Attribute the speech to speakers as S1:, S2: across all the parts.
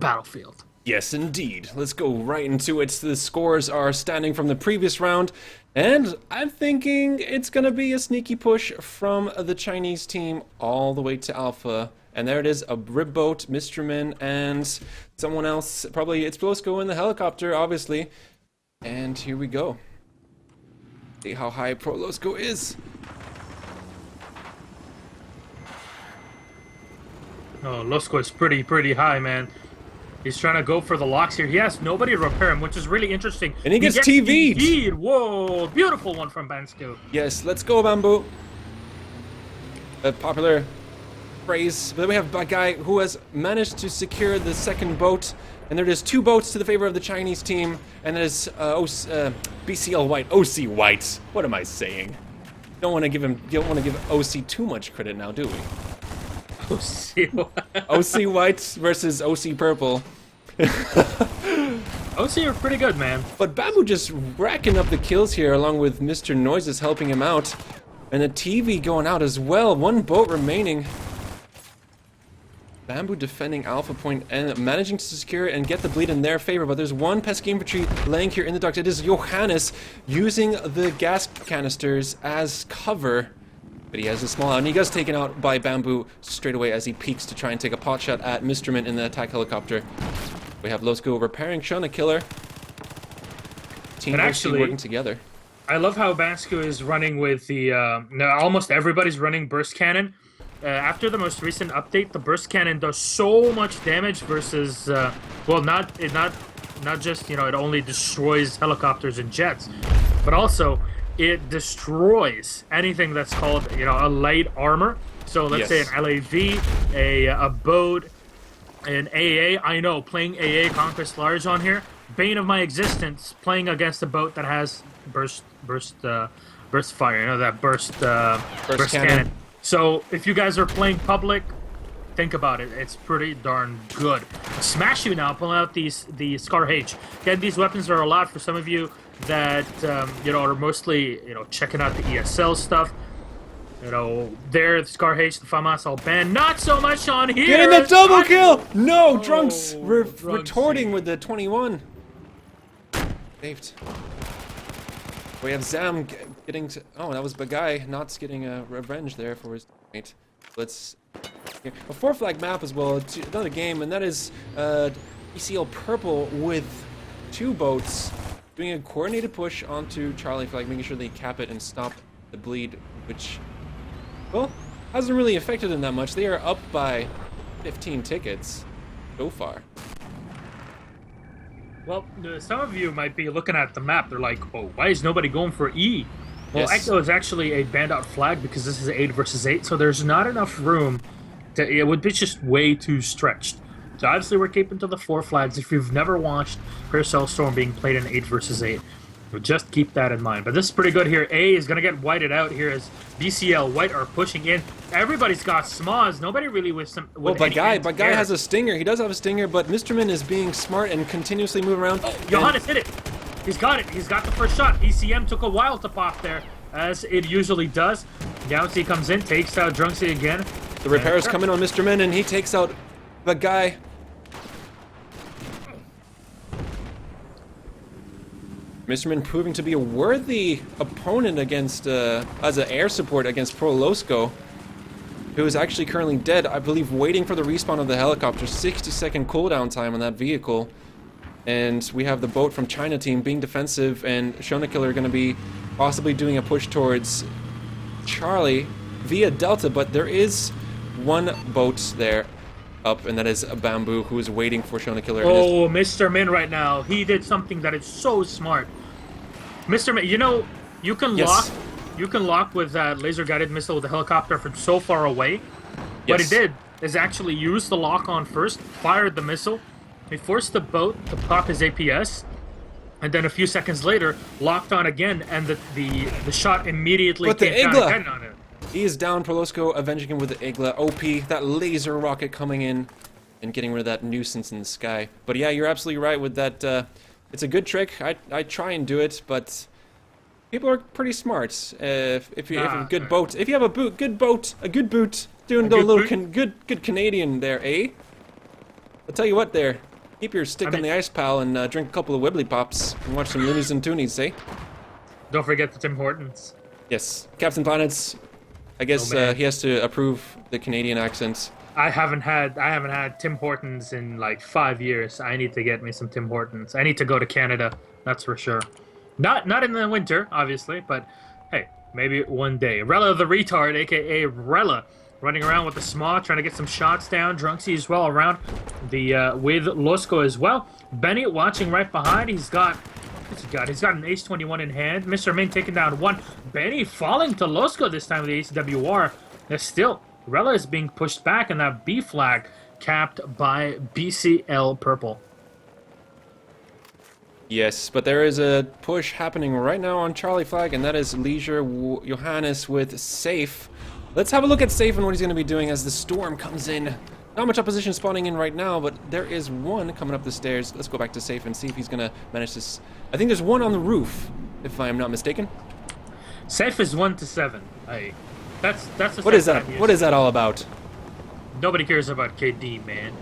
S1: battlefield.
S2: Yes, indeed. Let's go right into it. The scores are standing from the previous round, and I'm thinking it's going to be a sneaky push from the Chinese team all the way to Alpha. And there it is, a rib boat, Mr. Min, and someone else. Probably it's Blosco in the helicopter, obviously. And here we go. See how high Prolosco is.
S1: Oh, Losco is pretty high, man. He's trying to go for the locks here. He has nobody to repair him, which is really interesting.
S2: And he gets TV'd.
S1: Whoa, beautiful one from Bansko.
S2: Yes, let's go, Bamboo. A popular phrase. But then we have a guy who has managed to secure the second boat. And there is 2 boats to the favor of the Chinese team. And that is BCL White, OC White. What am I saying? Don't want to give OC too much credit now, do we?
S1: OC White.
S2: OC White versus OC Purple.
S1: OC are pretty good, man.
S2: But Bamboo just racking up the kills here, along with Mr. Noises helping him out. And the TV going out as well. 1 boat remaining. Bamboo defending Alpha Point and managing to secure it and get the bleed in their favor. But there's 1 pesky infantry laying here in the docks. It is Johannes using the gas canisters as cover. But he has a small out, and he gets taken out by Bamboo straight away as he peeks to try and take a pot shot at Mr. Mint in the attack helicopter. We have Losco repairing Shona Killer. Team actually working together.
S1: I love how Bansko is running with the almost everybody's running burst cannon. After the most recent update, the burst cannon does so much damage versus well, not just, you know, it only destroys helicopters and jets, but also it destroys anything that's called, you know, a light armor. So let's say an LAV, a boat, an AA. I know, playing AA Conquest Large on here, bane of my existence, playing against a boat that has burst fire. You know, that burst cannon. So if you guys are playing public, think about it. It's pretty darn good. Smash you now, pulling out the Scar H. Again, these weapons are a lot for some of you that you know, are mostly, you know, checking out the ESL stuff. You know, there, the Scar H, the FAMAS all banned. Not so much on here.
S2: Getting the double kill! No, Drunks retorting with the 21. Saved. We have Zam getting to... Oh, that was Bagai not getting a revenge there for his teammate. Let's... A 4-flag map as well, another game, and that is BCL Purple with 2 boats doing a coordinated push onto Charlie flag, making sure they cap it and stop the bleed, which, well, hasn't really affected them that much. They are up by 15 tickets so far.
S1: Well, some of you might be looking at the map. They're like, oh, why is nobody going for E? Well, Echo is actually a banned out flag because this is 8 versus 8, so there's not enough room. It would be just way too stretched. So obviously we're keeping to the 4 flags. If you've never watched Paracel Storm being played in 8 versus 8, just keep that in mind. But this is pretty good here. A is going to get whited out here as BCL White are pushing in. Everybody's got smas. Nobody really with some...
S2: Well, Bagai has a stinger. He does have a stinger, but Mr. Min is being smart and continuously moving around.
S1: Oh, Johannes hit it. He's got it. He's got the first shot. ECM took a while to pop there, as it usually does. Galaxy comes in, takes out Drunksy again.
S2: The repairs come in on Mr. Min, and he takes out Bagai. Mr. Min proving to be a worthy opponent against, as an air support against Prolosco, who is actually currently dead, I believe, waiting for the respawn of the helicopter. 60-second cooldown time on that vehicle. And we have the boat from China team being defensive, and Shona Killer going to be possibly doing a push towards Charlie via Delta, but there is 1 boat there up, and that is a Bamboo who is waiting for Shona Killer.
S1: Oh, Mr. Min right now. He did something that is so smart. Mr. Min, you know, you can lock with that laser guided missile with the helicopter from so far away. What he did is actually use the lock on first, fired the missile, he forced the boat to pop his APS, and then a few seconds later locked on again, and the shot immediately came down again on it.
S2: He is down. Prolosco avenging him with the Igla. OP, that laser rocket coming in and getting rid of that nuisance in the sky. But yeah, you're absolutely right with that. It's a good trick. I try and do it, but people are pretty smart. If you have a good boat, if you have a good boat, doing the little good Canadian there, eh? I'll tell you what there. Keep your stick on the ice, pal, and drink a couple of Wibbly Pops and watch some Loonies and Toonies, eh?
S1: Don't forget the Tim Hortons.
S2: Yes. Captain Planets, I guess he has to approve the Canadian accent.
S1: I haven't had Tim Hortons in like 5 years. I need to get me some Tim Hortons. I need to go to Canada. That's for sure. Not in the winter, obviously, but hey, maybe one day. Rella the retard, aka Rella, running around with the smog, trying to get some shots down. Drunksy as well around the with Losco as well. Benny watching right behind. He's got an Ace 21 in hand. Mr. Min taking down one. Benny falling to Losco this time with the ACWR. There's still Rella is being pushed back, and that B flag capped by BCL Purple.
S2: Yes, but there is a push happening right now on Charlie flag, and that is Leisure Johannes with Safe. Let's have a look at Safe and what he's going to be doing as the storm comes in. Not much opposition spawning in right now, but there is one coming up the stairs. Let's go back to Safe and see if he's going to manage this. I think there's one on the roof, if I am not mistaken.
S1: Safe is 1 to 7. That's
S2: what is that? What is that all about?
S1: Nobody cares about KD, man.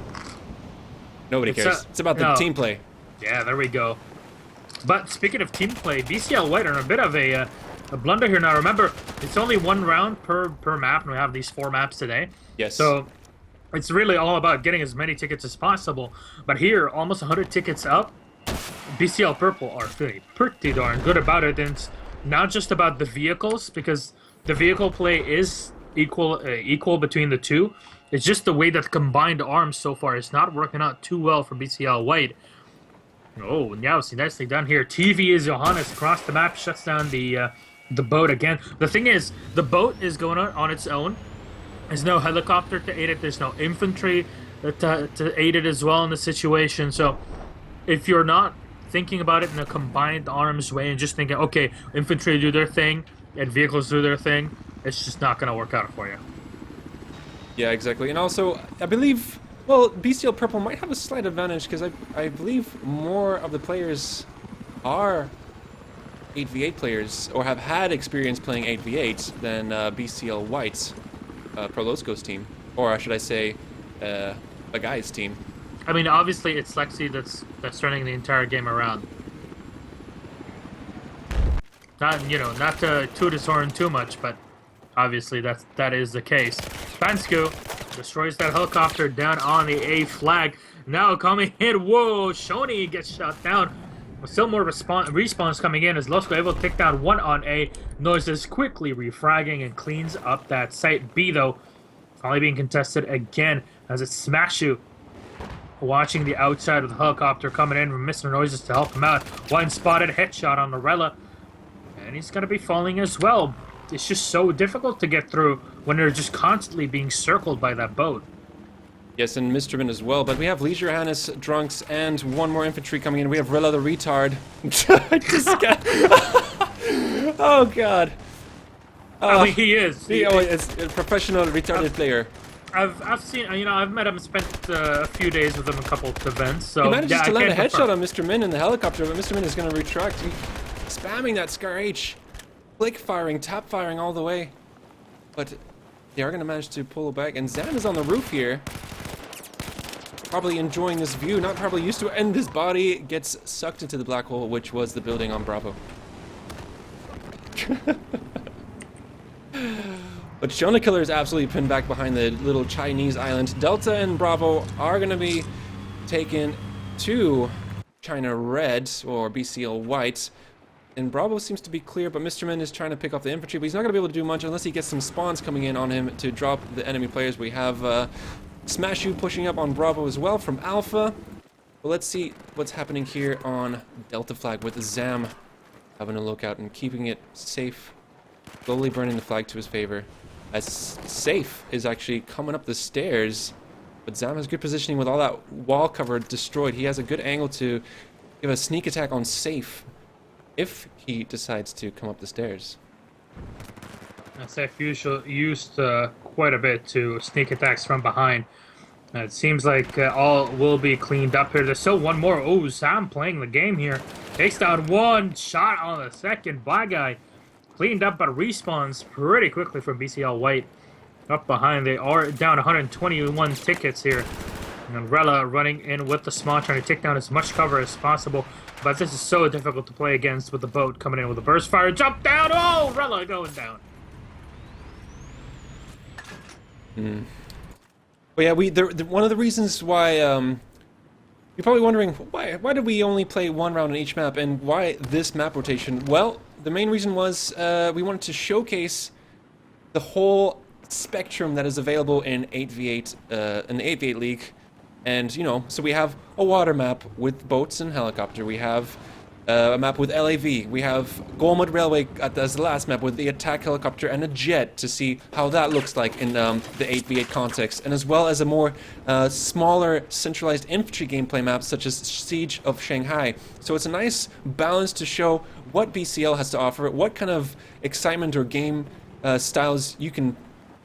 S2: Nobody cares. It's about the team play.
S1: Yeah, there we go. But speaking of team play, BCL White are in a bit of a blunder here now. Remember, it's only one round per map, and we have these 4 maps today.
S2: Yes.
S1: So it's really all about getting as many tickets as possible. But here, almost 100 tickets up, BCL Purple are feeling pretty darn good about it. And it's not just about the vehicles, because the vehicle play is equal between the two. It's just the way that the combined arms so far is not working out too well for BCL White. Oh, now see, nicely done here. TV is Johannes across the map, shuts down the boat again. The thing is, the boat is going on its own. There's no helicopter to aid it. There's no infantry to aid it as well in the situation. So if you're not thinking about it in a combined arms way and just thinking, okay, infantry do their thing and vehicles do their thing, it's just not going to work out for you.
S2: Yeah, exactly. And also, I believe... Well, BCL Purple might have a slight advantage because I believe more of the players are 8v8 players or have had experience playing 8v8 than BCL White's Prolosco's team, or should I say, a guy's team.
S1: I mean, obviously it's Lexi that's turning the entire game around. Not to toot his horn too much, but obviously that is the case. Bansku destroys that helicopter down on the A flag. Now coming in. Whoa, Shoni gets shot down. Still more respawns coming in as Losco able to take down one on A. Noises quickly refragging and cleans up that site. B though, finally being contested again as it's Smashu watching the outside of the helicopter coming in from Mr. Noises to help him out. One spotted headshot on Norella, and he's gonna be falling as well. It's just so difficult to get through when they're just constantly being circled by that boat.
S2: Yes, and Mr. Min as well, but we have Leisure Hannes, Drunks, and one more infantry coming in. We have Rilla the retard. I just got... Oh, God.
S1: I mean, he is.
S2: It's a professional retarded player.
S1: I've seen, I've met him, spent a few days with him, a couple of events. So
S2: he manages to land a headshot on Mr. Min in the helicopter, but Mr. Min is going to retract. He's spamming that Scar H. Flick firing, tap firing all the way. But they are going to manage to pull back. And Zam is on the roof here. Probably enjoying this view, not probably used to it. And his body gets sucked into the black hole, which was the building on Bravo. But Shona Killer is absolutely pinned back behind the little Chinese island. Delta and Bravo are going to be taken to China Red, or BCL White. And Bravo seems to be clear, but Mr. Min is trying to pick off the infantry, but he's not going to be able to do much unless he gets some spawns coming in on him to drop the enemy players. We have Smashu pushing up on Bravo as well from Alpha. But let's see what's happening here on Delta flag with Zam having a look out and keeping it safe, slowly burning the flag to his favor. As Safe is actually coming up the stairs, but Zam has good positioning with all that wall cover destroyed. He has a good angle to give a sneak attack on Safe if he decides to come up the stairs.
S1: Safe used quite a bit to sneak attacks from behind. It seems like all will be cleaned up here. There's still one more. Oh, Sam playing the game here. Takes down one shot on the second. By guy. Cleaned up, but respawns pretty quickly from BCL White. Up behind, they are down 121 tickets here. And Rella running in with the Smash, trying to take down as much cover as possible. But this is so difficult to play against with the boat coming in with a burst fire. Jump down! Oh, Rella going down.
S2: But yeah, one of the reasons why you're probably wondering why did we only play one round on each map and why this map rotation? Well, the main reason was we wanted to showcase the whole spectrum that is available in 8v8 in the 8v8 league. And, you know, so we have a water map with boats and helicopter. We have a map with LAV. We have Golmud Railway as the last map with the attack helicopter and a jet to see how that looks like in the 8v8 context. And as well as a more smaller centralized infantry gameplay map such as Siege of Shanghai. So it's a nice balance to show what BCL has to offer, what kind of excitement or game styles you can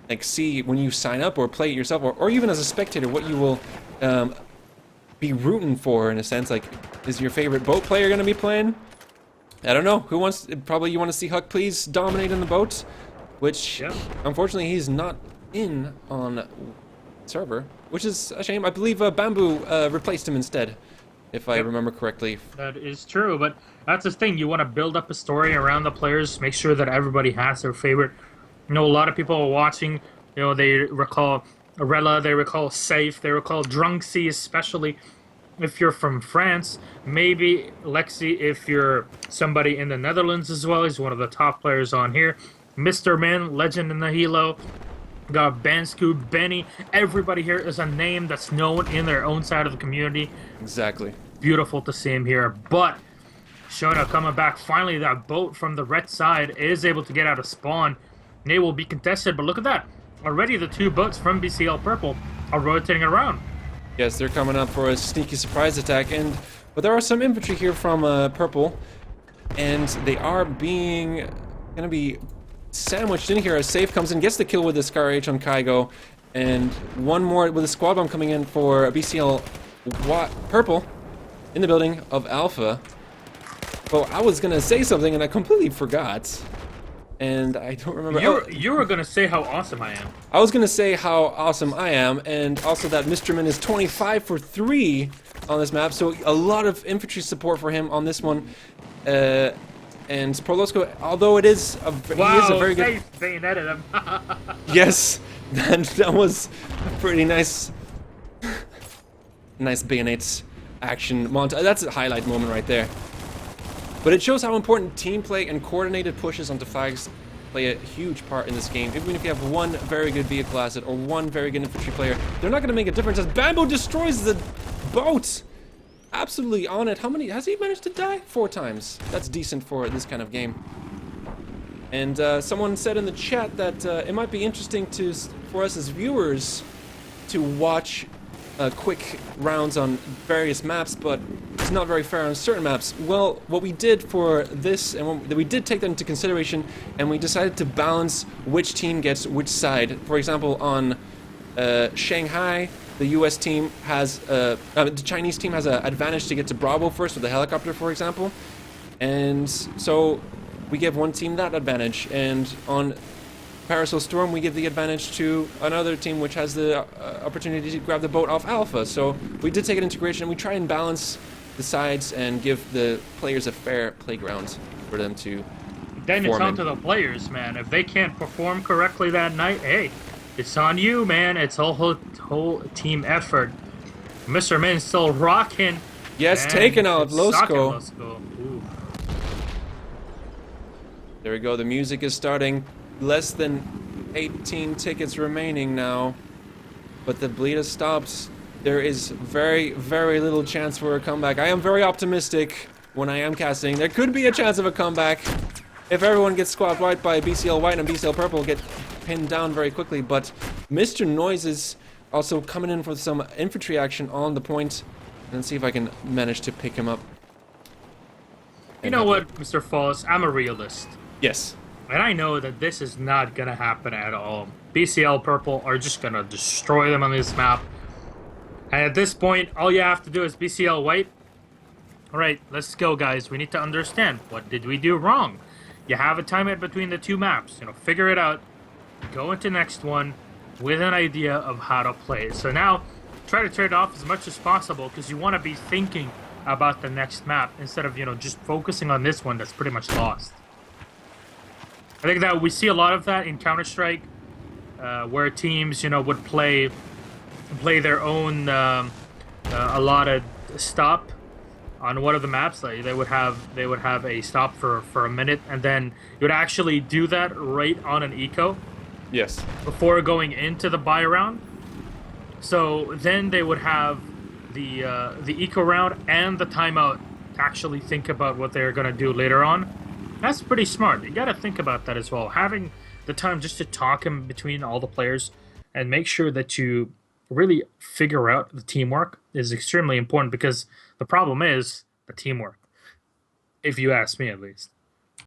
S2: like see when you sign up or play it yourself, or even as a spectator, what you will be rooting for in a sense. Like, is your favorite boat player going to be playing? I don't know. Who wants? Probably you want to see Huck Please dominate in the boat, which unfortunately he's not in on server, which is a shame. I believe Bamboo replaced him instead, if I remember correctly.
S1: That is true, but that's the thing. You want to build up a story around the players, make sure that everybody has their favorite. You know, a lot of people are watching, you know, they recall Rella, they recall Safe, they recall Drunksy, especially if you're from France. Maybe Lexi, if you're somebody in the Netherlands as well. He's one of the top players on here. Mr. Man, legend in the Hilo. Got Bansku, Benny. Everybody here is a name that's known in their own side of the community.
S2: Exactly.
S1: Beautiful to see him here, but Shona coming back. Finally, that boat from the red side is able to get out of spawn. They will be contested, but look at that. Already the two boats from BCL Purple are rotating around.
S2: Yes, they're coming up for a sneaky surprise attack, but there are some infantry here from Purple, and they are gonna be sandwiched in here as Safe comes in, gets the kill with the Scar H on Kygo, and one more with a squad bomb coming in for BCL Purple in the building of Alpha. Well, I was gonna say something and I completely forgot. And I don't remember.
S1: You were gonna say how awesome I am.
S2: I was gonna say how awesome I am, and also that Mr. Min is 25 for 3 on this map, so a lot of infantry support for him on this one. And Prolosco, although it is he is a very good.
S1: Bayoneted him.
S2: Yes, that was a pretty nice, nice bayonets action montage. That's a highlight moment right there. But it shows how important team play and coordinated pushes onto flags play a huge part in this game. Even if you have one very good vehicle asset or one very good infantry player, they're not going to make a difference as Bamboo destroys the boat. Absolutely on it. How many? Has he managed to die? 4 times. That's decent for this kind of game. And someone said in the chat that it might be interesting for us as viewers to watch quick rounds on various maps, but it's not very fair on certain maps. Well, what we did for this, and we did take that into consideration, and we decided to balance which team gets which side. For example, on Shanghai, the US team has, the Chinese team has an advantage to get to Bravo first with the helicopter, for example. And so we give one team that advantage, and on Parasol Storm, we give the advantage to another team which has the opportunity to grab the boat off Alpha. So we did take it into consideration, and we try and balance the sides and give the players a fair playground for them to
S1: Then it's on to the players, man. If they can't perform correctly that night, hey, it's on you, man. It's a whole team effort. Mr. Min's still rocking.
S2: Yes, taking out Losco. There we go. The music is starting. Less than 18 tickets remaining now, but the bleed has stopped. There is very, very little chance for a comeback. I am very optimistic when I am casting. There could be a chance of a comeback if everyone gets squad wiped by BCL White and BCL Purple get pinned down very quickly, but Mr. Noise is also coming in for some infantry action on the point. Let's see if I can manage to pick him up.
S1: You know what, Mr. Falls? I'm a realist.
S2: Yes.
S1: And I know that this is not going to happen at all. BCL Purple are just going to destroy them on this map. And at this point, all you have to do is BCL White. Alright, let's go, guys. We need to understand. What did we do wrong? You have a time in between the two maps. You know, figure it out. Go into next one with an idea of how to play it. So now, try to turn it off as much as possible because you want to be thinking about the next map instead of, just focusing on this one that's pretty much lost. I think that we see a lot of that in Counter-Strike, where teams, would play their own allotted stop on one of the maps. Like they would have a stop for a minute, and then you would actually do that right on an eco
S2: Yes.
S1: before going into the buy round. So then they would have the eco round and the timeout to actually think about what they're gonna do later on. That's pretty smart. You gotta think about that as well. Having the time just to talk in between all the players and make sure that you really figure out the teamwork is extremely important because the problem is the teamwork, if you ask me at least.